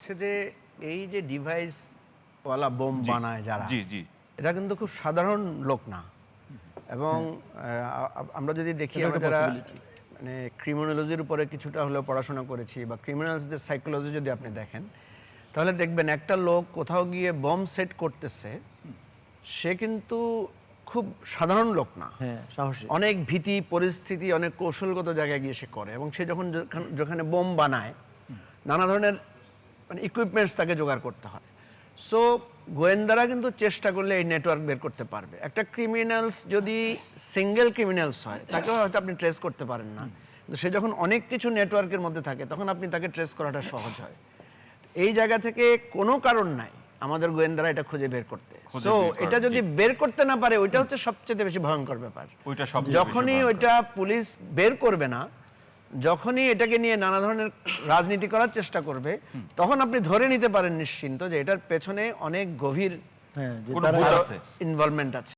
হচ্ছে যে এই যে ডিভাইস ওয়ালা বোম বানায় যারা, জি জি এটা কিন্তু খুব সাধারণ লোক না। এবং আমরা যদি দেখি, এটা আমরা একটা যারা possibility। মানে ক্রিমিনোলজির উপরে কিছুটা হলেও পড়াশোনা করেছি বা ক্রিমিনালসদের সাইকোলজি যদি আপনি দেখেন, তাহলে দেখবেন একটা লোক কোথাও গিয়ে বম সেট করতেছে, সে কিন্তু খুব সাধারণ লোক না। হ্যাঁ, সাহসী। অনেক ভীতি পরিস্থিতি, অনেক কৌশলগত জায়গায় গিয়ে সে করে, এবং সে যখন যেখানে বোম বানায় নানা ধরনের মানে ইকুইপমেন্টস তাকে জোগাড় করতে হয়। সো গোয়েন্দারা কিন্তু চেষ্টা করলে এই নেটওয়ার্ক বের করতে পারবে। একটা ক্রিমিনালস যদি সিঙ্গেল ক্রিমিনালস হয়, তাকেও হয়তো আপনি ট্রেস করতে পারেন না, কিন্তু সে যখন অনেক কিছু নেটওয়ার্কের মধ্যে থাকে তখন আপনি তাকে ট্রেস করাটা সহজ হয়। এই জায়গা থেকে কোনো কারণ নাই আমাদের গোয়েন্দারা এটা খুঁজে বের করতে। সো এটা যদি বের করতে না পারে, ওইটা হচ্ছে সবচেয়ে বেশি ভয়ঙ্কর ব্যাপার। ওইটা সবচেয়ে যখনই বেশি ভয়ঙ্কর। ওইটা পুলিশ বের করবে না, যখনই এটাকে নিয়ে নানা ধরনের রাজনীতি করার চেষ্টা করবে, তখন আপনি ধরে নিতে পারেন নিশ্চিন্ত যে এটার পেছনে অনেক গভীর হ্যাঁ, যে কোনো তারা ভূত আছে। ইনভলভমেন্ট আছে।